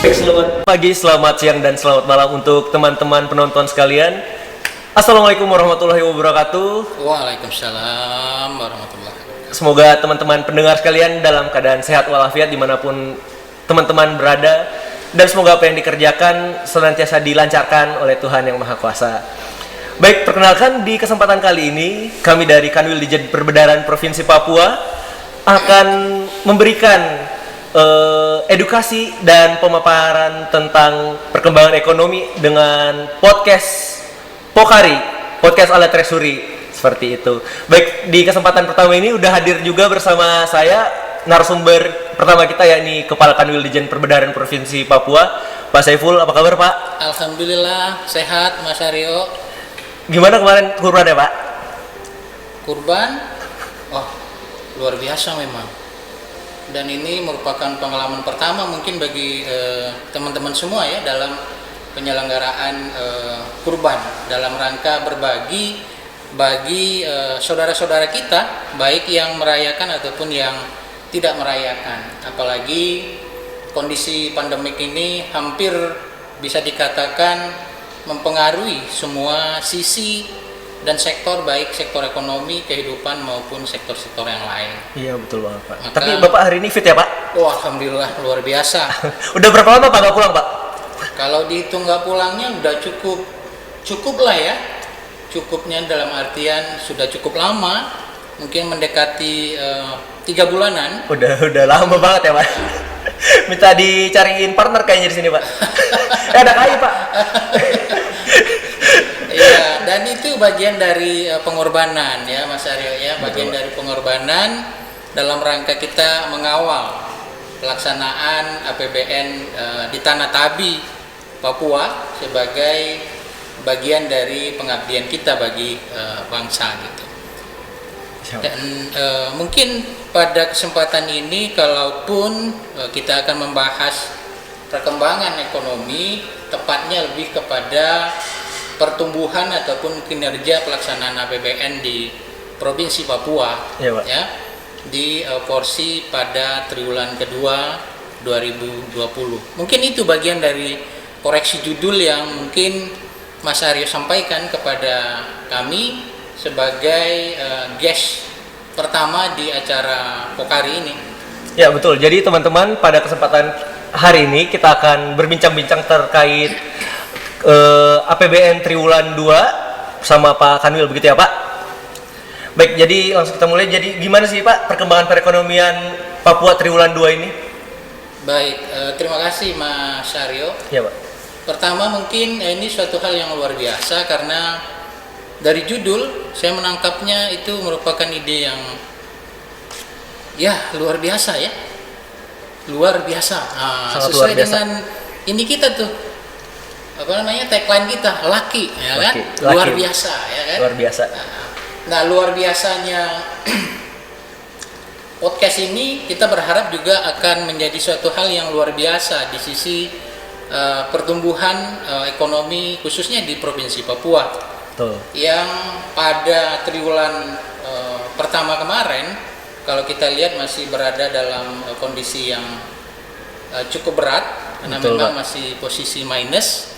Selamat pagi, selamat siang, dan selamat malam untuk teman-teman penonton sekalian. Assalamualaikum warahmatullahi wabarakatuh. Waalaikumsalam warahmatullahi wabarakatuh. Semoga teman-teman pendengar sekalian dalam keadaan sehat walafiat dimanapun teman-teman berada. Dan semoga apa yang dikerjakan senantiasa dilancarkan oleh Tuhan Yang Maha Kuasa. Baik, perkenalkan di kesempatan kali ini kami dari Kanwil Dijen Perbedaran Provinsi Papua akan memberikan edukasi dan pemaparan tentang perkembangan ekonomi dengan podcast Pokari, podcast ala Tresuri, seperti itu. Baik, di kesempatan pertama ini udah hadir juga bersama saya narasumber pertama kita, yakni Kepala Kanwil Dijen Perbedaran Provinsi Papua, Pak Saiful. Apa kabar, Pak? Alhamdulillah sehat, Mas Aryo. Gimana kemarin kurbannya, Pak? Kurban, luar biasa memang. Dan ini merupakan pengalaman pertama mungkin bagi teman-teman semua ya dalam penyelenggaraan kurban dalam rangka berbagi bagi saudara-saudara kita, baik yang merayakan ataupun yang tidak merayakan. Apalagi kondisi pandemik ini hampir bisa dikatakan mempengaruhi semua sisi dan sektor, baik sektor ekonomi, kehidupan maupun sektor-sektor yang lain. Iya, betul banget, Pak. Tapi Bapak hari ini fit ya, Pak? Alhamdulillah luar biasa. Udah berapa lama Pak nggak pulang, Pak? Kalau dihitung nggak pulangnya udah cukup lah ya. Cukupnya dalam artian sudah cukup lama, mungkin mendekati 3 bulanan. Udah lama banget ya, Pak. Minta dicariin partner kayaknya di sini, Pak. Ada KAI, Pak. Iya, dan itu bagian dari pengorbanan ya, Mas Aryo ya, bagian dari pengorbanan dalam rangka kita mengawal pelaksanaan APBN di Tanah Tabi, Papua sebagai bagian dari pengabdian kita bagi bangsa gitu. Dan mungkin pada kesempatan ini, kalaupun kita akan membahas perkembangan ekonomi, tepatnya lebih kepada pertumbuhan ataupun kinerja pelaksanaan APBN di Provinsi Papua ya, di porsi pada triwulan kedua 2020. Mungkin itu bagian dari koreksi judul yang mungkin Mas Aryo sampaikan kepada kami sebagai guest pertama di acara Pokari ini. Ya, betul. Jadi teman-teman, pada kesempatan hari ini kita akan berbincang-bincang terkait APBN Triwulan 2 sama Pak Kanwil, begitu ya, Pak? Baik, jadi langsung kita mulai. Jadi gimana sih, Pak, perkembangan perekonomian Papua Triwulan 2 ini? Baik, terima kasih Mas Aryo. Ya, Pak. Pertama mungkin ini suatu hal yang luar biasa karena dari judul saya menangkapnya itu merupakan ide yang ya luar biasa ya. Luar biasa. Sesuai luar biasa dengan ini kita tuh, apa namanya, tagline kita, laki ya kan, luar biasa ya kan, luar biasa. Nah, luar biasanya podcast ini kita berharap juga akan menjadi suatu hal yang luar biasa di sisi pertumbuhan ekonomi khususnya di Provinsi Papua. Betul. Yang pada triwulan pertama kemarin kalau kita lihat masih berada dalam kondisi yang cukup berat karena betul, memang Pak, masih posisi minus.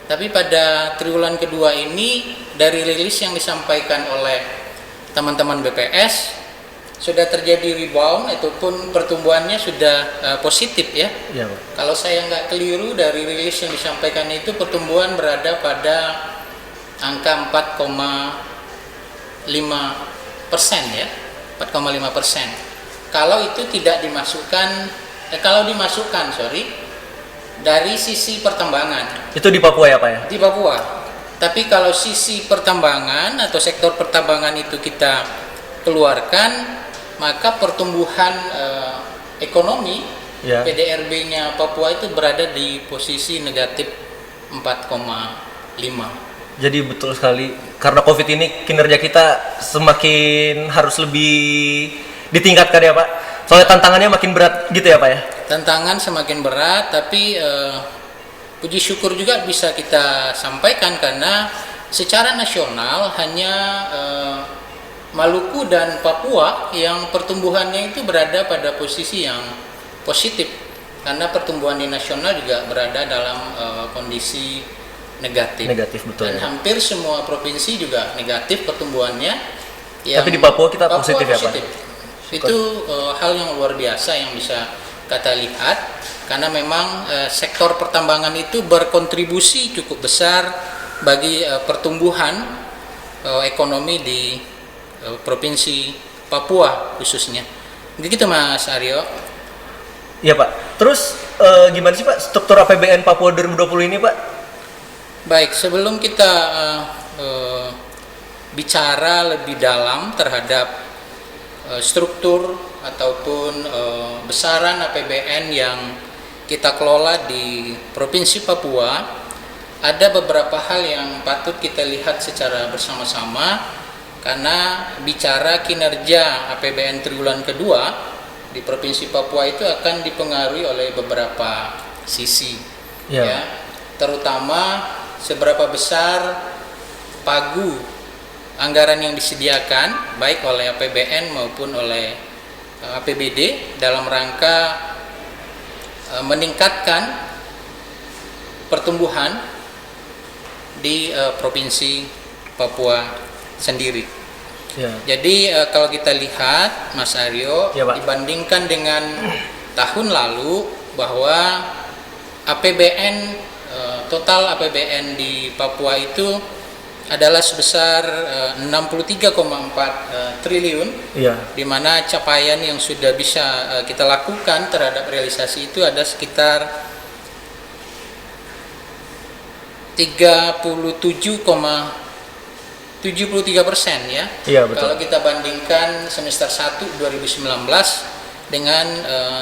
Tapi pada triwulan kedua ini dari rilis yang disampaikan oleh teman-teman BPS sudah terjadi rebound ataupun pertumbuhannya sudah positif ya. Ya, Pak. Kalau saya nggak keliru dari rilis yang disampaikan itu pertumbuhan berada pada angka 4,5% ya, 4,5%. Kalau itu tidak dimasukkan, dari sisi pertambangan. Itu di Papua ya, Pak ya? Di Papua. Tapi kalau sisi pertambangan atau sektor pertambangan itu kita keluarkan, maka pertumbuhan ekonomi ya, PDRB-nya Papua itu berada di posisi negatif 4,5. Jadi betul sekali, karena COVID ini kinerja kita semakin harus lebih ditingkatkan ya, Pak. Soalnya tantangannya makin berat gitu ya, Pak ya? Tantangan semakin berat, tapi puji syukur juga bisa kita sampaikan karena secara nasional hanya Maluku dan Papua yang pertumbuhannya itu berada pada posisi yang positif karena pertumbuhan di nasional juga berada dalam kondisi negatif. Negatif, betul. Dan hampir semua provinsi juga negatif pertumbuhannya. Tapi di Papua kita positif ya Pak? Itu hal yang luar biasa yang bisa kita lihat, karena memang sektor pertambangan itu berkontribusi cukup besar bagi pertumbuhan ekonomi di provinsi Papua khususnya. Begitu Mas Aryo. Iya Pak. Terus gimana sih Pak struktur APBN Papua 2020 ini Pak? Baik, sebelum kita bicara lebih dalam terhadap struktur ataupun besaran APBN yang kita kelola di Provinsi Papua, ada beberapa hal yang patut kita lihat secara bersama-sama, karena bicara kinerja APBN triwulan kedua di Provinsi Papua itu akan dipengaruhi oleh beberapa sisi, ya, terutama seberapa besar pagu anggaran yang disediakan baik oleh APBN maupun oleh APBD dalam rangka meningkatkan pertumbuhan di Provinsi Papua sendiri. Ya. Jadi kalau kita lihat Mas Aryo, ya, dibandingkan dengan tahun lalu bahwa APBN total APBN di Papua itu adalah sebesar 63,4 triliun, di mana capaian yang sudah bisa kita lakukan terhadap realisasi itu ada sekitar 37,73% ya. Iya, betul. Kalau kita bandingkan semester 1 2019 dengan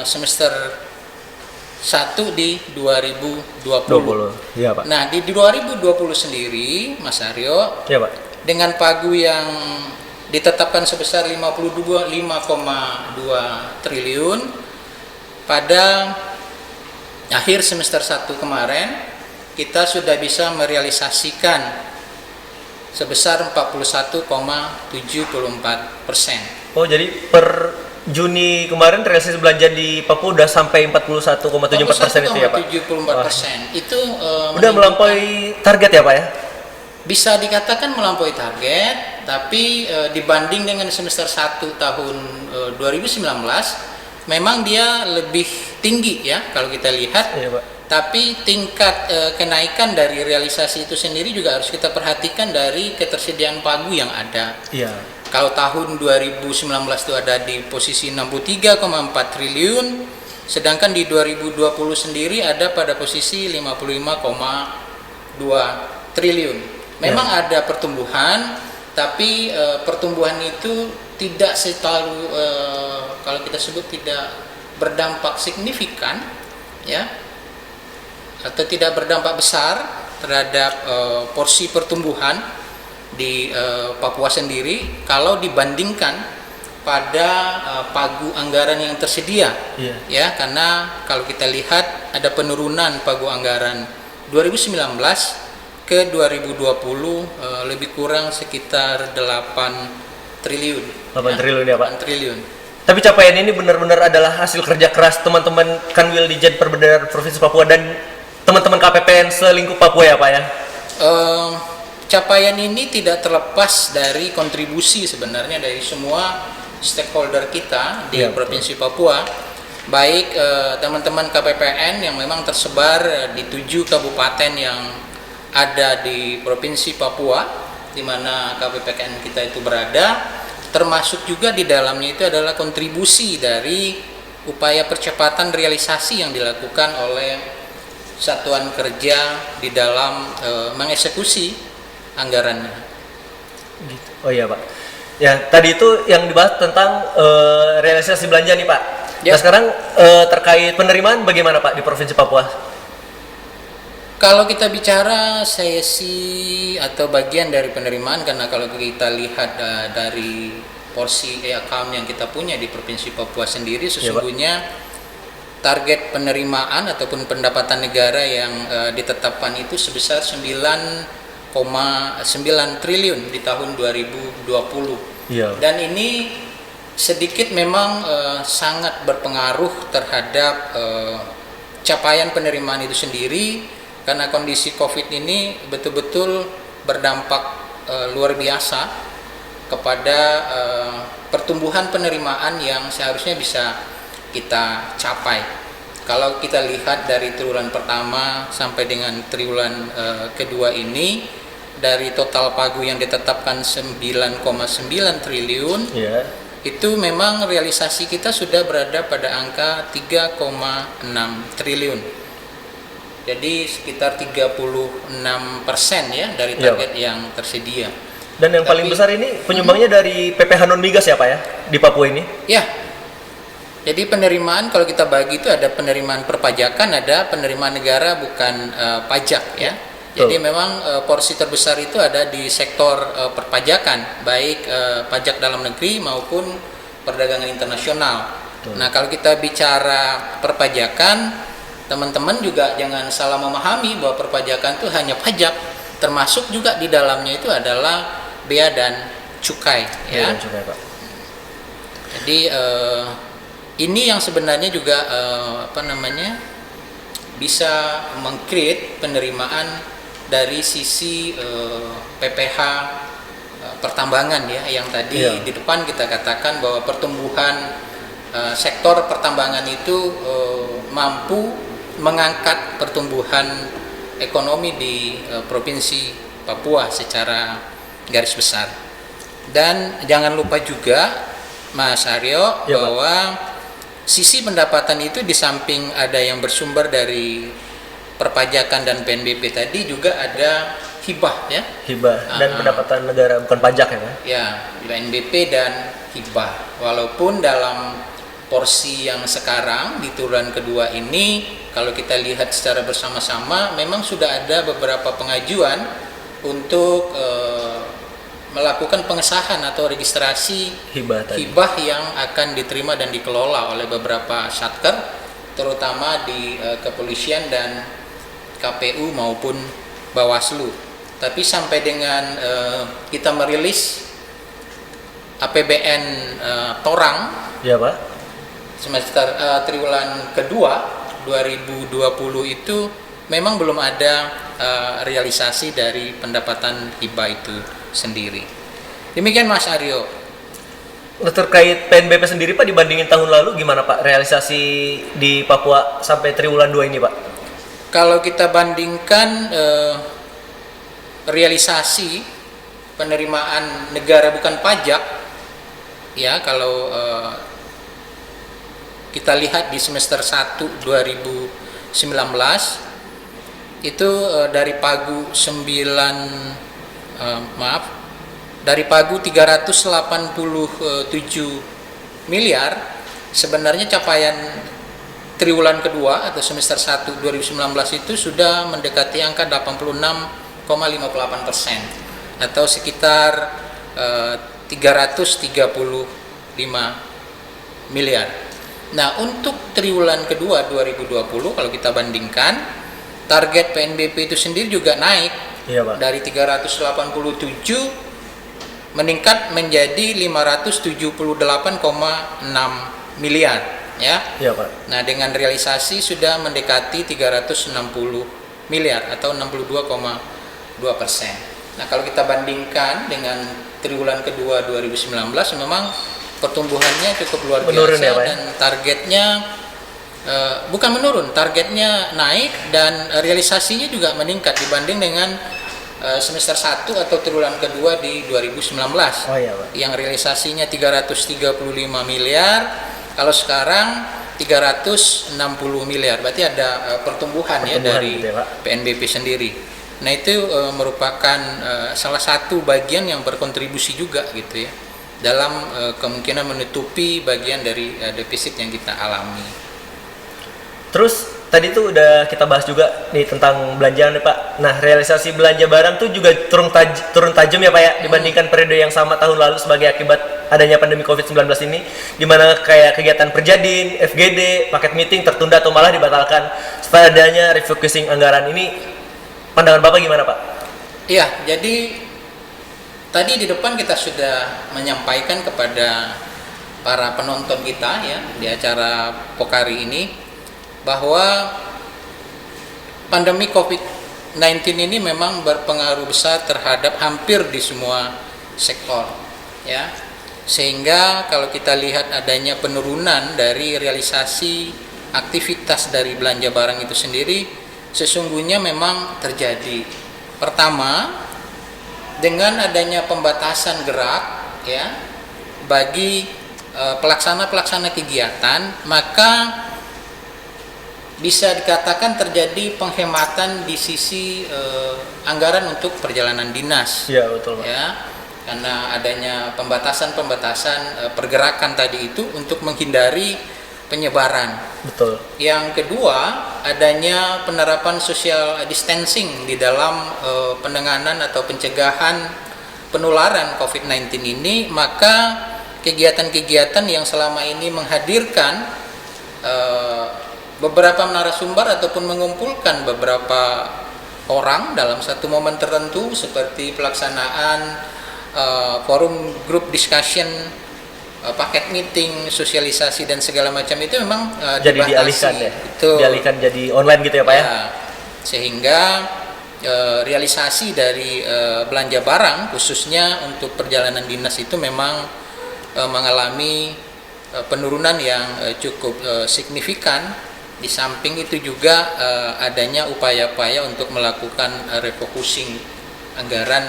semester 1 di 2020. Iya, Pak. Nah, di 2020 sendiri, Mas Aryo, iya, Pak, dengan pagu yang ditetapkan sebesar 5,2 triliun pada akhir semester 1 kemarin, kita sudah bisa merealisasikan sebesar 41,74%. Oh, jadi per Juni kemarin realisasi belanja di Papua udah sampai 41,74% itu ya Pak? 41,74%. Itu udah melampaui target ya Pak ya? Bisa dikatakan melampaui target, tapi dibanding dengan semester 1 tahun 2019, memang dia lebih tinggi ya kalau kita lihat. Iya, Pak. Tapi tingkat kenaikan dari realisasi itu sendiri juga harus kita perhatikan dari ketersediaan pagu yang ada. Iya. Kalau tahun 2019 itu ada di posisi 63,4 triliun, sedangkan di 2020 sendiri ada pada posisi 55,2 triliun. Memang ada pertumbuhan, tapi pertumbuhan itu tidak selalu kalau kita sebut tidak berdampak signifikan, ya, atau tidak berdampak besar terhadap porsi pertumbuhan di Papua sendiri kalau dibandingkan pada pagu anggaran yang tersedia, ya, karena kalau kita lihat ada penurunan pagu anggaran 2019 ke 2020 lebih kurang sekitar 8 triliun. 8 triliun ya Pak? 8 triliun. Tapi capaian ini benar-benar adalah hasil kerja keras teman-teman Kanwil di Jen Perbedaan Provinsi Papua dan teman-teman KPPN selingkup Papua ya Pak ya? Capaian ini tidak terlepas dari kontribusi sebenarnya dari semua stakeholder kita di Provinsi Papua, baik teman-teman KPPN yang memang tersebar di 7 kabupaten yang ada di Provinsi Papua, di mana KPPN kita itu berada, termasuk juga di dalamnya itu adalah kontribusi dari upaya percepatan realisasi yang dilakukan oleh satuan kerja di dalam mengeksekusi anggarannya. Gitu. Oh iya Pak. Ya tadi itu yang dibahas tentang realisasi belanja nih Pak. Ya. Nah sekarang terkait penerimaan bagaimana Pak di Provinsi Papua? Kalau kita bicara sesi atau bagian dari penerimaan, karena kalau kita lihat dari porsi account yang kita punya di Provinsi Papua sendiri, sesungguhnya target penerimaan ataupun pendapatan negara yang ditetapkan itu sebesar 9,9 triliun di tahun 2020. Dan ini sedikit memang sangat berpengaruh terhadap capaian penerimaan itu sendiri, karena kondisi COVID ini betul-betul berdampak luar biasa kepada pertumbuhan penerimaan yang seharusnya bisa kita capai. Kalau kita lihat dari triwulan pertama sampai dengan triwulan kedua ini, dari total pagu yang ditetapkan 9,9 triliun, itu memang realisasi kita sudah berada pada angka 3,6 triliun. Jadi sekitar 36% ya dari target yang tersedia. Dan yang paling besar ini penyumbangnya dari PPH non migas ya Pak ya, di Papua ini? Ya, jadi penerimaan kalau kita bagi itu ada penerimaan perpajakan, ada penerimaan negara bukan pajak ya. Jadi memang porsi terbesar itu ada di sektor perpajakan, baik pajak dalam negeri maupun perdagangan internasional. Nah kalau kita bicara perpajakan, teman-teman juga jangan salah memahami bahwa perpajakan itu hanya pajak, termasuk juga di dalamnya itu adalah bea dan cukai ya. Cukai, Pak. Jadi ini yang sebenarnya juga bisa meng-create penerimaan dari sisi PPH pertambangan ya, yang tadi di depan kita katakan bahwa pertumbuhan sektor pertambangan itu mampu mengangkat pertumbuhan ekonomi di Provinsi Papua secara garis besar. Dan jangan lupa juga Mas Aryo bahwa sisi pendapatan itu di samping ada yang bersumber dari perpajakan dan PNBP tadi, juga ada hibah ya. Hibah dan pendapatan negara bukan pajak ya Pak? Ya, PNBP dan hibah. Walaupun dalam porsi yang sekarang di triwulan kedua ini, kalau kita lihat secara bersama-sama, memang sudah ada beberapa pengajuan untuk melakukan pengesahan atau registrasi hibah yang akan diterima dan dikelola oleh beberapa satker, terutama di kepolisian dan KPU maupun Bawaslu. Tapi sampai dengan kita merilis APBN Torang ya Pak, semester triwulan kedua 2020 itu memang belum ada realisasi dari pendapatan hibah itu sendiri. Demikian Mas Aryo. Terkait PNBP sendiri Pak, dibandingin tahun lalu gimana Pak realisasi di Papua sampai triwulan 2 ini Pak? Kalau kita bandingkan realisasi penerimaan negara bukan pajak ya, kalau kita lihat di semester 1 2019 itu dari pagu 387 miliar, sebenarnya capaian triwulan kedua atau semester 1 2019 itu sudah mendekati angka 86,58% atau sekitar 335 miliar. Nah, untuk triwulan kedua 2020 kalau kita bandingkan, target PNBP itu sendiri juga naik dari 387 meningkat menjadi 578,6 miliar ya. Iya Pak. Nah, dengan realisasi sudah mendekati 360 miliar atau 62,2%. Nah, kalau kita bandingkan dengan triwulan kedua 2019 memang pertumbuhannya cukup luar biasa ya, dan targetnya bukan menurun, targetnya naik dan realisasinya juga meningkat dibanding dengan semester 1 atau triwulan kedua di 2019 yang realisasinya 335 miliar, kalau sekarang 360 miliar, berarti ada pertumbuhan ya dari gitu ya, PNBP sendiri. Nah, itu merupakan salah satu bagian yang berkontribusi juga gitu ya dalam kemungkinan menutupi bagian dari defisit yang kita alami. Terus tadi tuh udah kita bahas juga nih tentang belanjaan nih Pak. Nah, realisasi belanja barang tuh juga turun tajam ya Pak ya dibandingkan periode yang sama tahun lalu sebagai akibat adanya pandemi COVID-19 ini, di mana kayak kegiatan Perjadin, FGD, paket meeting tertunda atau malah dibatalkan. Supaya adanya refocusing anggaran ini, pandangan Bapak gimana Pak? Iya, jadi tadi di depan kita sudah menyampaikan kepada para penonton kita ya di acara Pokari ini bahwa pandemi COVID-19 ini memang berpengaruh besar terhadap hampir di semua sektor, ya. Sehingga kalau kita lihat adanya penurunan dari realisasi aktivitas dari belanja barang itu sendiri, sesungguhnya memang terjadi. Pertama, dengan adanya pembatasan gerak, ya, bagi pelaksana kegiatan, maka bisa dikatakan terjadi penghematan di sisi anggaran untuk perjalanan dinas. Iya, betul, Pak. Ya, karena adanya pembatasan pergerakan tadi itu untuk menghindari penyebaran. Betul. Yang kedua, adanya penerapan social distancing di dalam penanganan atau pencegahan penularan COVID-19 ini, maka kegiatan-kegiatan yang selama ini menghadirkan beberapa narasumber ataupun mengumpulkan beberapa orang dalam satu momen tertentu seperti pelaksanaan forum group discussion, paket meeting, sosialisasi dan segala macam itu memang Jadi dibatasi. dialihkan ya. Betul. Dialihkan jadi online gitu ya, Pak ya. Sehingga realisasi dari belanja barang khususnya untuk perjalanan dinas itu memang mengalami penurunan yang cukup signifikan. Di samping itu juga adanya upaya-upaya untuk melakukan refocusing anggaran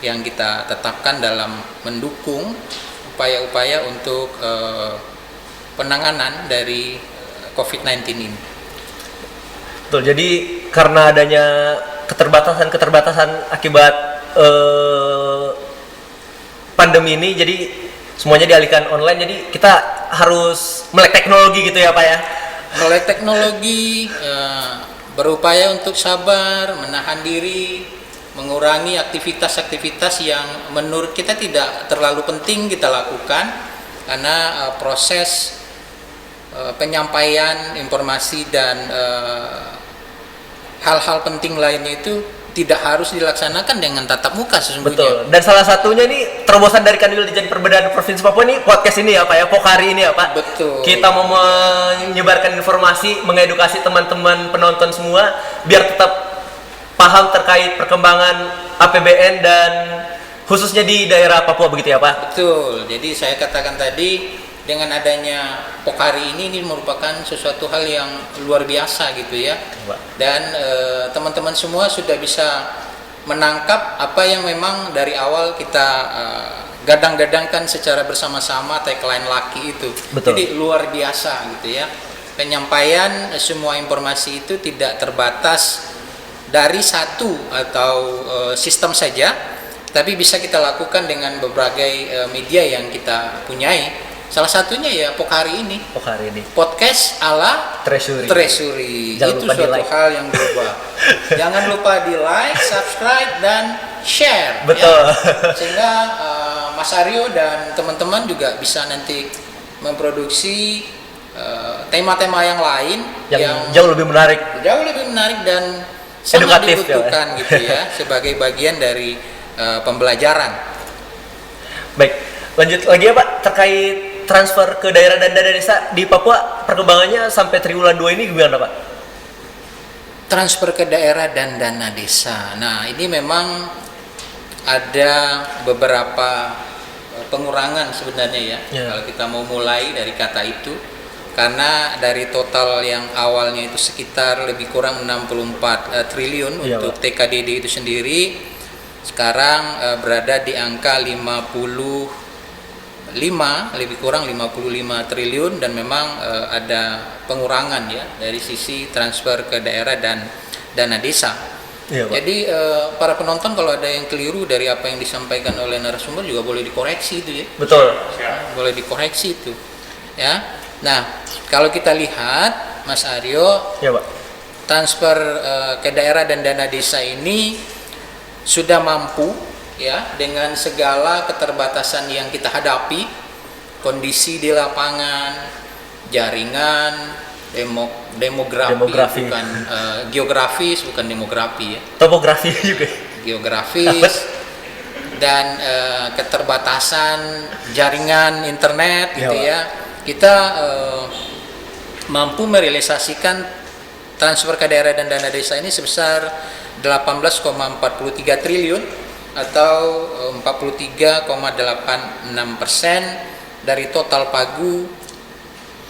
yang kita tetapkan dalam mendukung upaya-upaya untuk penanganan dari COVID-19 ini. Betul, jadi karena adanya keterbatasan akibat pandemi ini, jadi semuanya dialihkan online, jadi kita harus melek teknologi gitu ya, Pak ya? Melek teknologi, berupaya untuk sabar, menahan diri, mengurangi aktivitas-aktivitas yang menurut kita tidak terlalu penting kita lakukan, karena proses penyampaian informasi dan hal-hal penting lainnya itu tidak harus dilaksanakan dengan tatap muka sesungguhnya. Betul. Dan salah satunya ini terobosan dari Kanwil Ditjen Perbedaan Provinsi Papua ini podcast ini ya Pak ya, Pokari ini ya Pak. Betul. Kita mau menyebarkan informasi, mengedukasi teman-teman penonton semua biar tetap paham terkait perkembangan APBN dan khususnya di daerah Papua begitu ya Pak. Betul. Jadi saya katakan tadi, dengan adanya Pokari ini merupakan sesuatu hal yang luar biasa gitu ya. Dan teman-teman semua sudah bisa menangkap apa yang memang dari awal kita gadang-gadangkan secara bersama-sama, tagline Laki itu. Betul. Jadi luar biasa gitu ya. Penyampaian semua informasi itu tidak terbatas dari satu atau sistem saja, tapi bisa kita lakukan dengan berbagai media yang kita punyai. Salah satunya ya Pokari ini. Pokari ini. Podcast ala Treasury. Jangan Itu lupa suatu di-like. hal yang berubah. Jangan lupa di like, subscribe, dan share. Betul. Ya. Sehingga Mas Aryo dan teman-teman juga bisa nanti memproduksi tema-tema yang lain yang jauh lebih menarik. Jauh lebih menarik dan sangat Edukatif, dibutuhkan gitu ya sebagai bagian dari pembelajaran. Baik, lanjut lagi ya Pak terkait transfer ke daerah dan dana desa di Papua, perkembangannya sampai triwulan 2 ini gimana Pak? Transfer ke daerah dan dana desa. Nah, ini memang ada beberapa pengurangan sebenarnya ya. Kalau kita mau mulai dari kata itu, karena dari total yang awalnya itu sekitar lebih kurang 64 triliun untuk Pak. TKDD itu sendiri, sekarang berada di angka lebih kurang 55 triliun, dan memang ada pengurangan ya dari sisi transfer ke daerah dan dana desa. Iya, jadi para penonton kalau ada yang keliru dari apa yang disampaikan oleh narasumber juga boleh dikoreksi itu ya. Betul. Boleh dikoreksi itu. Ya. Nah, kalau kita lihat Mas Aryo, ya, Pak. Transfer ke daerah dan dana desa ini sudah mampu ya dengan segala keterbatasan yang kita hadapi, kondisi di lapangan, jaringan, demografi. Bukan geografis, bukan demografi ya. Topografi juga. Geografis dan keterbatasan jaringan internet gitu ya. Kita mampu merealisasikan transfer ke daerah dan dana desa ini sebesar 18,43 triliun atau 43,86% dari total pagu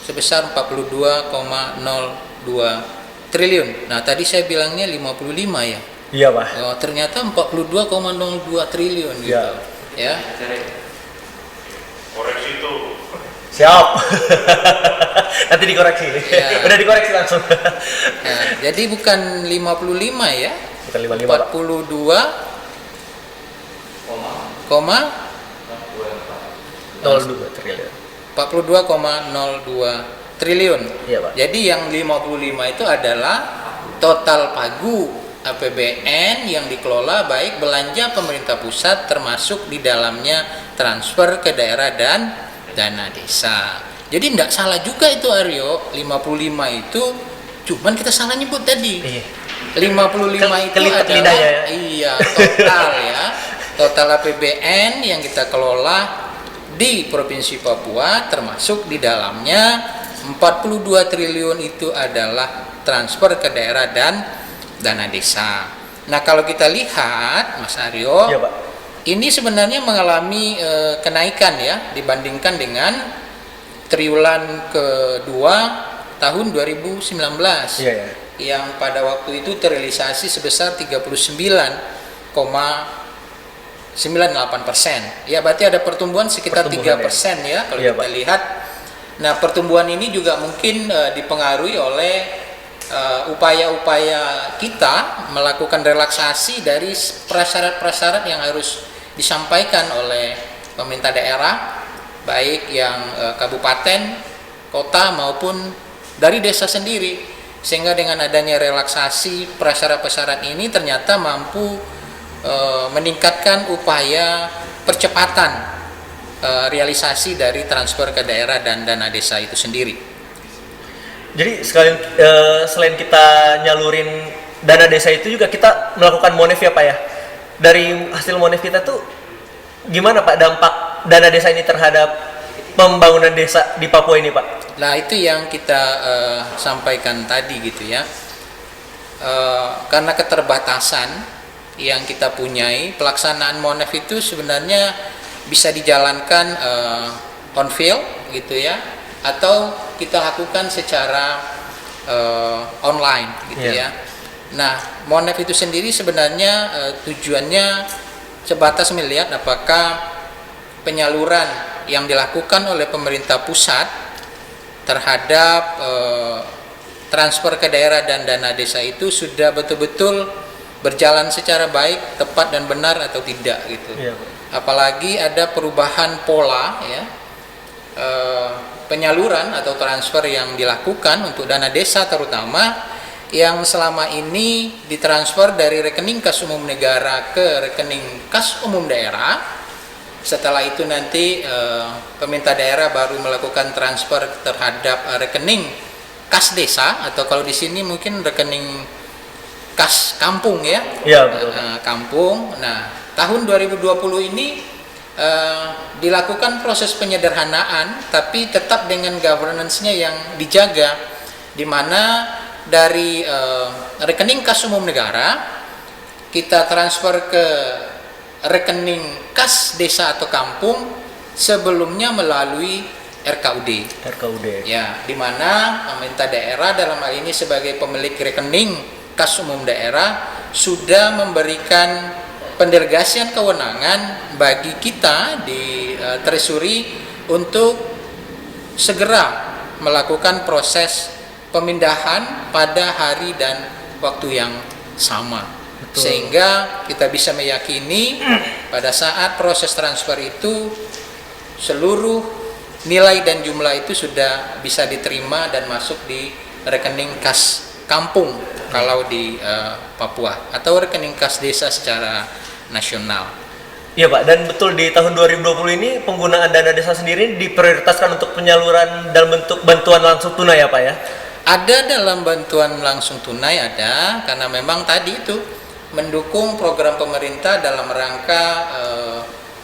sebesar 42,02 triliun. Nah, tadi saya bilangnya 55 ya. Iya, Pak. Oh, ternyata 42,02 triliun gitu. Ya. Ya. Koreksi itu. Siap. Nanti dikoreksi. Ya. Udah dikoreksi langsung. Ya, jadi bukan 55 ya. Bukan 55, Pak. 02 triliun. 42,02 triliun. Iya, Pak. Jadi yang 55 itu adalah total pagu APBN yang dikelola baik belanja pemerintah pusat termasuk di dalamnya transfer ke daerah dan dana desa. Jadi tidak salah juga itu Aryo, 55 itu cuman kita salah nyebut tadi. Iya. 55 itu Kelihatan adalah lidahnya ya. iya, total ya. Total APBN yang kita kelola di Provinsi Papua termasuk di dalamnya 42 triliun itu adalah transfer ke daerah dan dana desa. Nah, kalau kita lihat Mas Aryo, Iya, Pak. ini sebenarnya mengalami kenaikan ya dibandingkan dengan triwulan kedua tahun 2019 Iya, ya. yang pada waktu itu terrealisasi sebesar 39,98%. Ya, berarti ada pertumbuhan sekitar 3% ya kalau Iya, kita Pak. lihat. Nah, pertumbuhan ini juga mungkin dipengaruhi oleh upaya-upaya kita melakukan relaksasi dari prasyarat-prasyarat yang harus disampaikan oleh pemerintah daerah, baik yang kabupaten, kota maupun dari desa sendiri. Sehingga dengan adanya relaksasi prasyarat-prasyarat ini ternyata mampu meningkatkan upaya percepatan realisasi dari transfer ke daerah dan dana desa itu sendiri. Jadi selain kita nyalurin dana desa itu juga kita melakukan monef ya, Pak ya. Dari hasil monef kita tuh gimana, Pak, dampak dana desa ini terhadap pembangunan desa di Papua ini, Pak? Nah, itu yang kita sampaikan tadi gitu ya. Karena keterbatasan yang kita punyai, pelaksanaan monef itu sebenarnya bisa dijalankan on field gitu ya, atau kita lakukan secara online gitu ya. Nah, monef itu sendiri sebenarnya tujuannya sebatas melihat apakah penyaluran yang dilakukan oleh pemerintah pusat terhadap transfer ke daerah dan dana desa itu sudah betul-betul berjalan secara baik, tepat dan benar atau tidak gitu. Iya. Apalagi ada perubahan pola ya, penyaluran atau transfer yang dilakukan untuk dana desa terutama yang selama ini ditransfer dari rekening kas umum negara ke rekening kas umum daerah. Setelah itu nanti pemerintah daerah baru melakukan transfer terhadap rekening kas desa, atau kalau di sini mungkin rekening kas kampung ya. Iya, betul. Kampung. Nah, tahun 2020 ini dilakukan proses penyederhanaan, tapi tetap dengan governance-nya yang dijaga, di mana dari rekening kas umum negara kita transfer ke rekening kas desa atau kampung sebelumnya melalui RKUD. Ya, di mana pemerintah daerah dalam hal ini sebagai pemilik rekening kas umum daerah sudah memberikan pendelegasian kewenangan bagi kita di Treasury untuk segera melakukan proses pemindahan pada hari dan waktu yang sama. Betul. Sehingga kita bisa meyakini pada saat proses transfer itu seluruh nilai dan jumlah itu sudah bisa diterima dan masuk di rekening kas kampung kalau di Papua, atau rekening kas desa secara nasional. Iya, Pak, dan betul di tahun 2020 ini penggunaan dana desa sendiri diprioritaskan untuk penyaluran dalam bentuk bantuan langsung tunai ya, Pak ya? Ada dalam bantuan langsung tunai, ada, karena memang tadi itu mendukung program pemerintah dalam rangka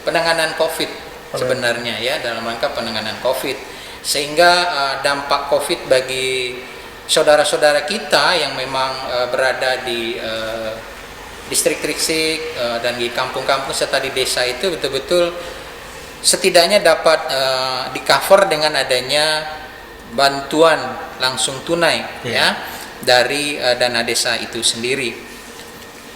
penanganan COVID sebenarnya ya, dalam rangka penanganan COVID, sehingga dampak COVID bagi saudara-saudara kita yang memang berada di distrik Triksik dan di kampung-kampung serta di desa itu betul-betul setidaknya dapat di cover dengan adanya bantuan langsung tunai ya dari dana desa itu sendiri.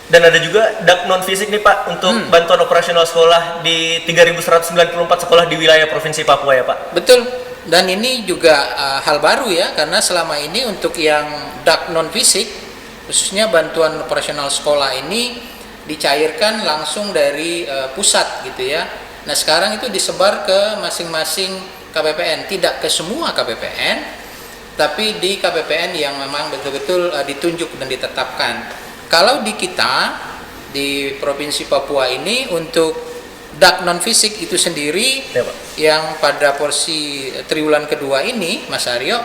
Dan ada juga DAK non fisik nih Pak untuk bantuan operasional sekolah di 3.194 sekolah di wilayah Provinsi Papua ya Pak. Betul. Dan ini juga hal baru ya, karena selama ini untuk yang DAK non fisik khususnya bantuan operasional sekolah ini dicairkan langsung dari pusat gitu ya. Nah sekarang itu disebar ke masing-masing KPPN, tidak ke semua KPPN, tapi di KPPN yang memang betul-betul ditunjuk dan ditetapkan. Kalau di kita di Provinsi Papua ini untuk DAK non fisik itu sendiri Ya, Pak. yang pada porsi triwulan kedua ini Mas Aryo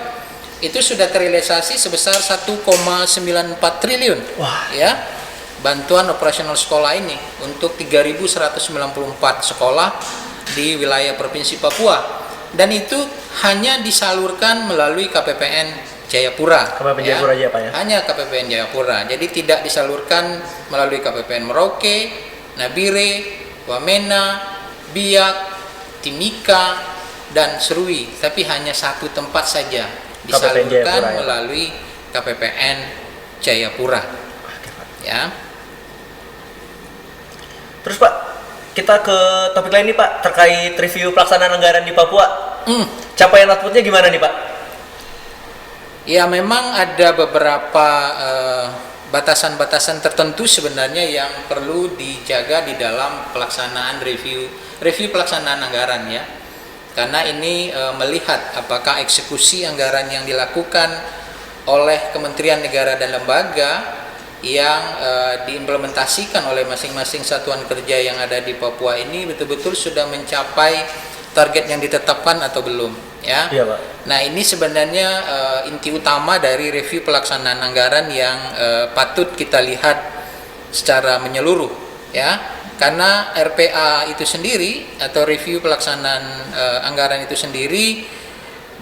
itu sudah terrealisasi sebesar 1,94 triliun. Wah. Ya, bantuan operasional sekolah ini untuk 3.194 sekolah di wilayah Provinsi Papua, dan itu hanya disalurkan melalui KPPN Jayapura. KPPN Jayapura aja Pak ya? Hanya KPPN Jayapura, jadi tidak disalurkan melalui KPPN Merauke, Nabire, Wamena, Biak, Timika, dan Serui, tapi hanya satu tempat saja disalurkan Jayapura, ya, melalui KPPN Jayapura. Ya. Terus Pak, kita ke topik lain nih Pak, terkait review pelaksanaan anggaran di Papua. Capaian outputnya gimana nih Pak? Ya memang ada beberapa batasan-batasan tertentu sebenarnya yang perlu dijaga di dalam pelaksanaan review pelaksanaan anggaran ya. Karena ini melihat apakah eksekusi anggaran yang dilakukan oleh kementerian negara dan lembaga yang diimplementasikan oleh masing-masing satuan kerja yang ada di Papua ini betul-betul sudah mencapai target yang ditetapkan atau belum ya. Iya Pak. Nah ini sebenarnya inti utama dari review pelaksanaan anggaran yang patut kita lihat secara menyeluruh ya, karena RPA itu sendiri atau review pelaksanaan anggaran itu sendiri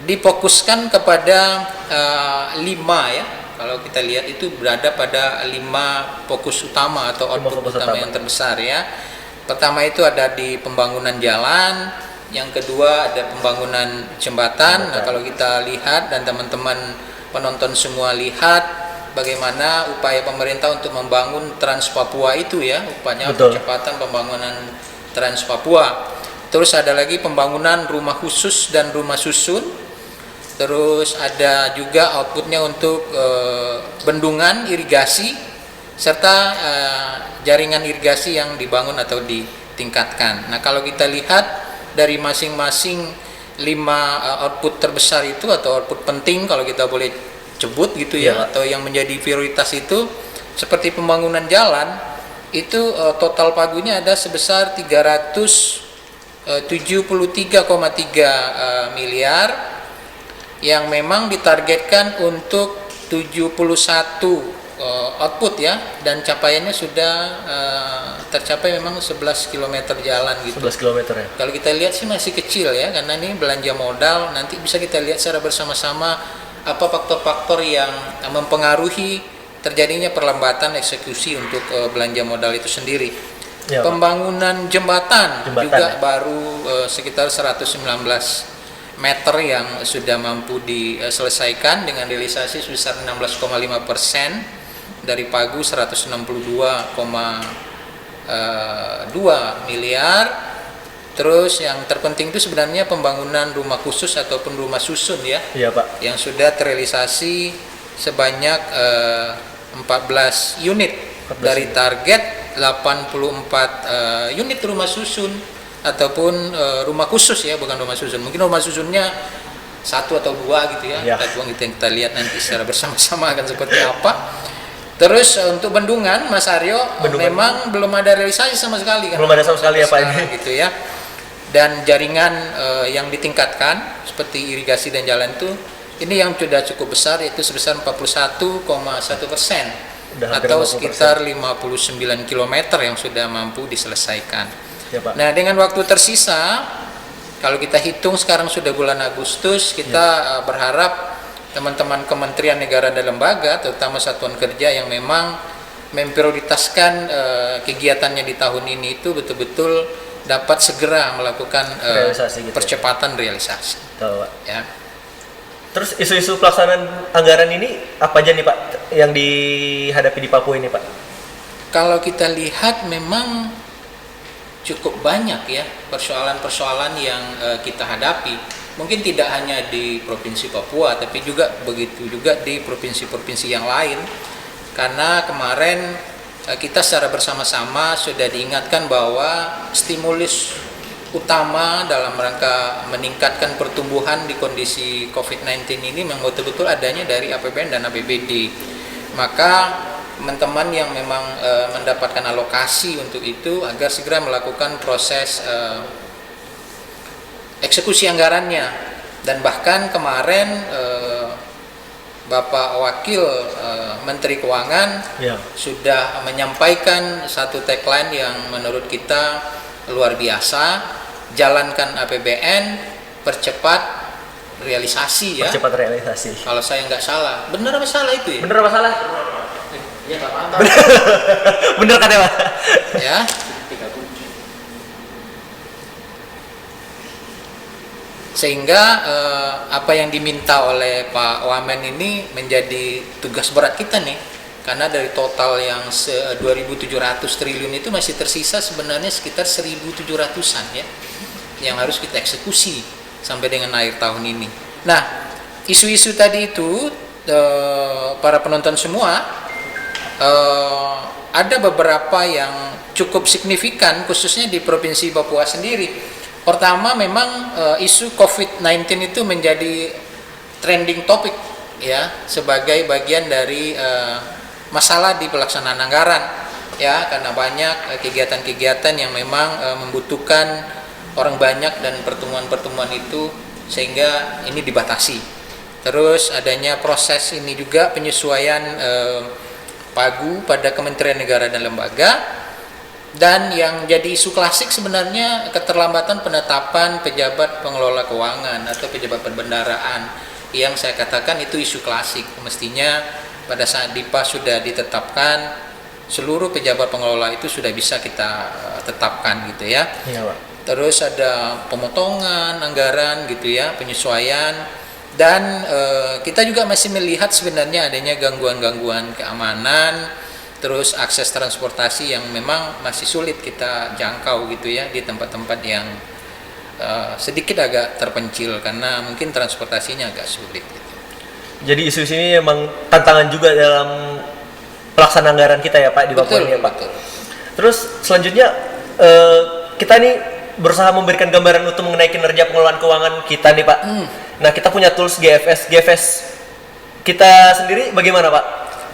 difokuskan kepada 5 ya. Kalau kita lihat itu berada pada 5 fokus utama atau output utama yang terbesar ya. Pertama itu ada di pembangunan jalan, yang kedua ada pembangunan jembatan. Nah kalau kita lihat dan teman-teman penonton semua lihat bagaimana upaya pemerintah untuk membangun Trans Papua itu ya, upaya percepatan pembangunan Trans Papua. Terus ada lagi pembangunan rumah khusus dan rumah susun. Terus ada juga outputnya untuk bendungan irigasi serta jaringan irigasi yang dibangun atau ditingkatkan. Nah kalau kita lihat dari masing-masing 5 output terbesar itu atau output penting kalau kita boleh sebut gitu ya, atau yang menjadi prioritas itu seperti pembangunan jalan itu total pagunya ada sebesar 373,3 miliar yang memang ditargetkan untuk 71 output ya, dan capaiannya sudah tercapai memang 11 km jalan gitu. 11 km ya. Kalau kita lihat sih masih kecil ya, karena ini belanja modal. Nanti bisa kita lihat secara bersama-sama apa faktor-faktor yang mempengaruhi terjadinya perlambatan eksekusi untuk belanja modal itu sendiri. Ya, pembangunan jembatan juga baru sekitar 119 meter yang sudah mampu diselesaikan dengan realisasi sebesar 16,5% dari pagu 162,2 miliar. Terus yang terpenting itu sebenarnya pembangunan rumah khusus ataupun rumah susun ya. Iya Pak. Yang sudah terrealisasi sebanyak 14 unit dari target 84 unit rumah susun ataupun rumah khusus ya, bukan rumah susun. Mungkin rumah susunnya 1 atau 2 gitu ya. Kita lihat nanti secara bersama-sama akan seperti apa. Terus untuk bendungan Mas Aryo memang belum ada realisasi sama sekali kan. Belum ada sama sekali ya Pak ini. Gitu ya. Dan jaringan yang ditingkatkan seperti irigasi dan jalan itu ini yang sudah cukup besar, yaitu sebesar 41,1% atau sekitar 59 km yang sudah mampu diselesaikan. Ya, Pak. Nah dengan waktu tersisa, kalau kita hitung sekarang sudah bulan Agustus, kita berharap teman-teman kementerian negara dan lembaga, terutama satuan kerja yang memang memprioritaskan kegiatannya di tahun ini itu betul-betul dapat segera melakukan Realisasi gitu ya. percepatan realisasi. Betul, Pak. Ya. Terus isu-isu pelaksanaan anggaran ini apa aja nih Pak yang dihadapi di Papua ini Pak? Kalau kita lihat memang cukup banyak ya persoalan-persoalan yang kita hadapi. Mungkin tidak hanya di Provinsi Papua, tapi juga begitu juga di provinsi-provinsi yang lain. Karena kemarin kita secara bersama-sama sudah diingatkan bahwa stimulus utama dalam rangka meningkatkan pertumbuhan di kondisi COVID-19 ini memang betul-betul adanya dari APBN dan APBD. Maka teman-teman yang memang mendapatkan alokasi untuk itu agar segera melakukan proses eksekusi anggarannya. Dan bahkan kemarin Bapak Wakil Menteri Keuangan sudah menyampaikan satu tagline yang menurut kita luar biasa, jalankan APBN, percepat realisasi ya. Percepat realisasi. Kalau saya nggak salah, benar apa salah itu ya? Bener apa salah? Ya nggak apa-apa. Bener kan ya Pak? Ya. Sehingga apa yang diminta oleh Pak Wamen ini menjadi tugas berat kita nih, karena dari total yang 2.700 triliun itu masih tersisa sebenarnya sekitar 1.700-an ya yang harus kita eksekusi sampai dengan akhir tahun ini. Nah, isu-isu tadi itu para penonton semua ada beberapa yang cukup signifikan khususnya di Provinsi Papua sendiri. Pertama memang isu COVID-19 itu menjadi trending topik ya sebagai bagian dari masalah di pelaksanaan anggaran ya, karena banyak kegiatan-kegiatan yang memang membutuhkan orang banyak dan pertemuan-pertemuan itu sehingga ini dibatasi. Terus adanya proses ini juga penyesuaian pagu pada Kementerian Negara dan Lembaga. Dan yang jadi isu klasik sebenarnya keterlambatan penetapan pejabat pengelola keuangan atau pejabat perbendaraan, yang saya katakan itu isu klasik. Mestinya pada saat DIPA sudah ditetapkan, seluruh pejabat pengelola itu sudah bisa kita tetapkan gitu ya. Iya, Pak. Terus ada pemotongan anggaran gitu ya, penyesuaian, dan kita juga masih melihat sebenarnya adanya gangguan-gangguan keamanan. Terus akses transportasi yang memang masih sulit kita jangkau gitu ya di tempat-tempat yang sedikit agak terpencil karena mungkin transportasinya agak sulit gitu. Jadi isu ini memang tantangan juga dalam pelaksanaan anggaran kita ya Pak di Papua ini ya Pak. Betul. Terus selanjutnya kita nih berusaha memberikan gambaran utuh mengenai kinerja pengelolaan keuangan kita nih Pak. Nah kita punya tools GFS kita sendiri bagaimana Pak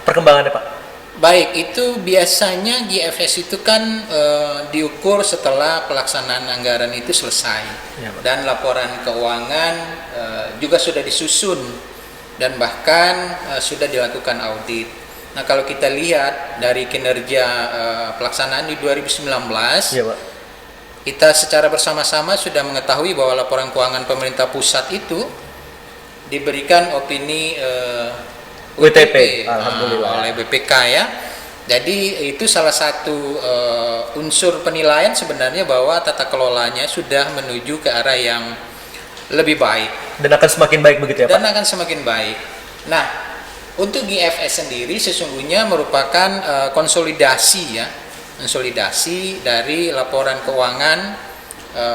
perkembangannya Pak? Baik, itu biasanya GFS itu kan diukur setelah pelaksanaan anggaran itu selesai Ya, Pak. dan laporan keuangan juga sudah disusun dan bahkan sudah dilakukan audit. Nah kalau kita lihat dari kinerja pelaksanaan di 2019, Iya Pak. kita secara bersama-sama sudah mengetahui bahwa laporan keuangan pemerintah pusat itu diberikan opini WTP, alhamdulillah. oleh BPK ya. Jadi itu salah satu unsur penilaian sebenarnya bahwa tata kelolanya sudah menuju ke arah yang lebih baik Dan akan semakin baik begitu ya Pak? dan akan semakin baik. Nah, untuk GFS sendiri sesungguhnya merupakan konsolidasi dari laporan keuangan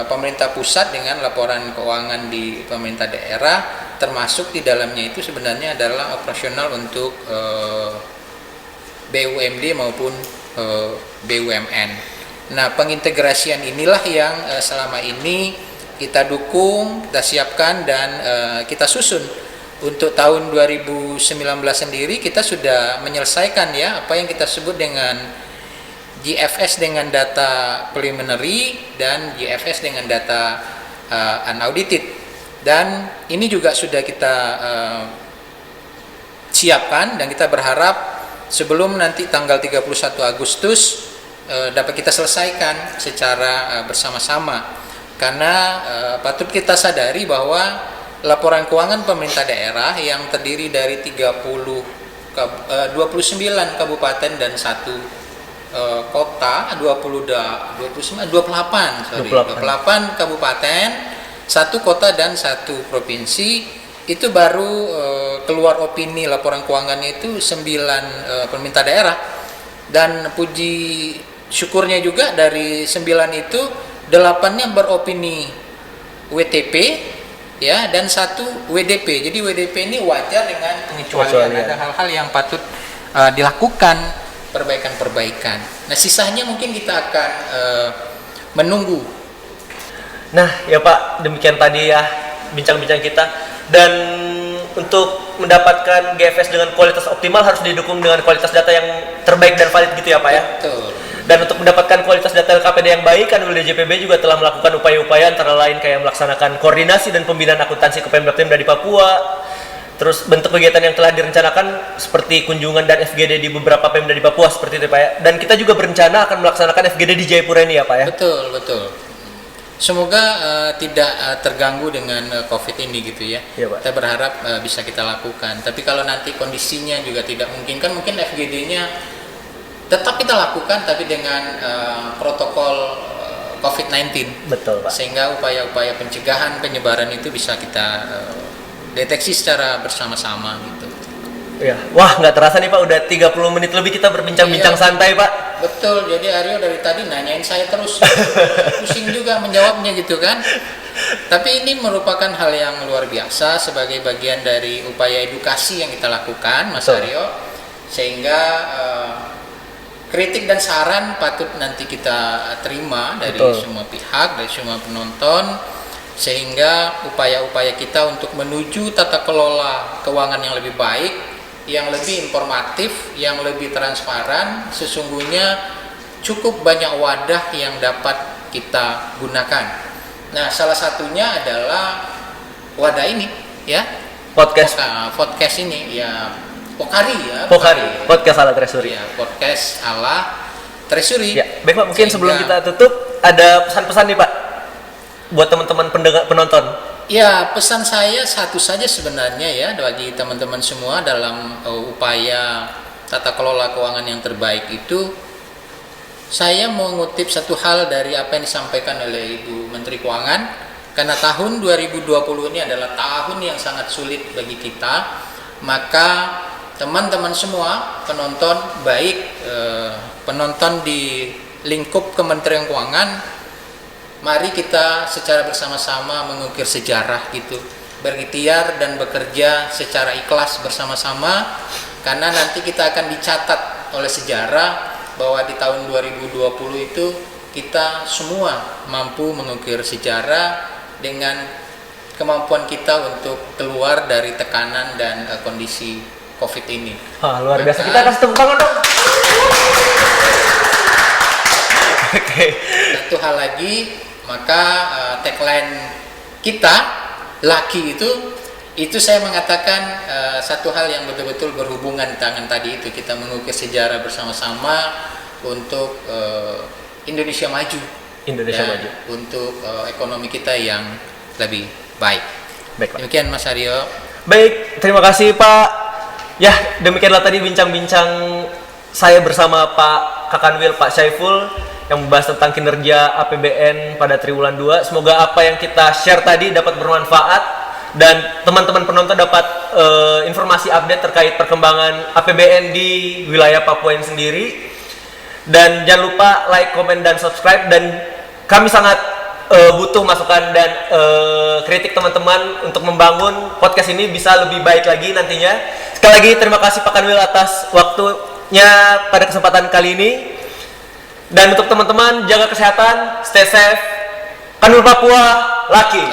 pemerintah pusat dengan laporan keuangan di pemerintah daerah, termasuk di dalamnya itu sebenarnya adalah operasional untuk BUMD maupun BUMN. Nah, pengintegrasian inilah yang selama ini kita dukung, kita siapkan dan kita susun. Untuk tahun 2019 sendiri kita sudah menyelesaikan ya apa yang kita sebut dengan GFS dengan data preliminary dan GFS dengan data unaudited. Dan ini juga sudah kita siapkan dan kita berharap sebelum nanti tanggal 31 Agustus dapat kita selesaikan secara bersama-sama. Karena patut kita sadari bahwa laporan keuangan pemerintah daerah yang terdiri dari 29 kabupaten dan 1 kota, 28 kabupaten, 1 kota dan 1 provinsi. Itu baru keluar opini laporan keuangannya itu 9 pemerintah daerah. Dan puji syukurnya juga dari 9 itu 8-nya beropini WTP ya, dan 1 WDP. Jadi WDP ini wajar dengan pengecualian. Ada hal-hal yang patut dilakukan, perbaikan-perbaikan. Nah, sisanya mungkin kita akan menunggu. Nah, ya Pak, demikian tadi ya bincang-bincang kita. Dan untuk mendapatkan GFS dengan kualitas optimal harus didukung dengan kualitas data yang terbaik dan valid gitu ya Pak ya? Betul. Dan untuk mendapatkan kualitas data LKPD yang baik, Kanwil DJPB juga telah melakukan upaya-upaya antara lain kayak melaksanakan koordinasi dan pembinaan akuntansi ke Pemda di Papua. Terus bentuk kegiatan yang telah direncanakan seperti kunjungan dan FGD di beberapa Pemda di Papua seperti itu Pak ya. Dan kita juga berencana akan melaksanakan FGD di Jayapura ini ya Pak ya. Betul, betul. Semoga tidak terganggu dengan COVID ini gitu ya. Iya, Pak. Kita berharap bisa kita lakukan. Tapi kalau nanti kondisinya juga tidak memungkinkan, mungkin FGD-nya tetap kita lakukan tapi dengan protokol COVID-19. Betul Pak. Sehingga upaya-upaya pencegahan penyebaran itu bisa kita deteksi secara bersama-sama gitu. Ya. Wah, nggak terasa nih Pak, udah 30 menit lebih kita berbincang-bincang Iya. santai Pak. Betul, jadi Aryo dari tadi nanyain saya terus, pusing juga menjawabnya gitu kan. Tapi ini merupakan hal yang luar biasa sebagai bagian dari upaya edukasi yang kita lakukan, Mas Betul. Aryo. Sehingga kritik dan saran patut nanti kita terima dari Betul. semua pihak, dari semua penonton, sehingga upaya-upaya kita untuk menuju tata kelola keuangan yang lebih baik, yang lebih informatif, yang lebih transparan, sesungguhnya cukup banyak wadah yang dapat kita gunakan. Nah, salah satunya adalah wadah ini, ya. Podcast ini, ya. Pokari, podcast ala Treasury. Ya, podcast ala Treasury. Ya, baik Pak, mungkin sebelum kita tutup ada pesan-pesan nih Pak buat teman-teman penonton. Ya, pesan saya satu saja sebenarnya ya bagi teman-teman semua dalam upaya tata kelola keuangan yang terbaik itu. Saya mau ngutip satu hal dari apa yang disampaikan oleh Ibu Menteri Keuangan, karena tahun 2020 ini adalah tahun yang sangat sulit bagi kita, maka teman-teman semua penonton, baik penonton di lingkup Kementerian Keuangan, mari kita secara bersama-sama mengukir sejarah gitu, berikhtiar dan bekerja secara ikhlas bersama-sama, karena nanti kita akan dicatat oleh sejarah bahwa di tahun 2020 itu kita semua mampu mengukir sejarah dengan kemampuan kita untuk keluar dari tekanan dan kondisi COVID ini. Luar biasa. Kita kasih tepuk tangan dong. Oke. Satu hal lagi, maka tagline kita Lucky itu saya mengatakan satu hal yang betul-betul berhubungan dengan tadi itu, kita mengukir sejarah bersama-sama untuk Indonesia maju. Maju. Untuk ekonomi kita yang lebih baik. Baik Pak. Demikian Mas Aryo. Baik, terima kasih Pak. Ya, demikianlah tadi bincang-bincang saya bersama Pak Kakanwil, Pak Syaiful, yang membahas tentang kinerja APBN pada triwulan 2. Semoga apa yang kita share tadi dapat bermanfaat dan teman-teman penonton dapat informasi update terkait perkembangan APBN di wilayah Papua ini sendiri. Dan jangan lupa like, komen, dan subscribe. Dan kami sangat butuh masukan dan kritik teman-teman untuk membangun podcast ini bisa lebih baik lagi nantinya. Sekali lagi terima kasih Pak Kanwil atas waktunya pada kesempatan kali ini. Dan untuk teman-teman, jaga kesehatan, stay safe. Kanwil Papua, Lucky.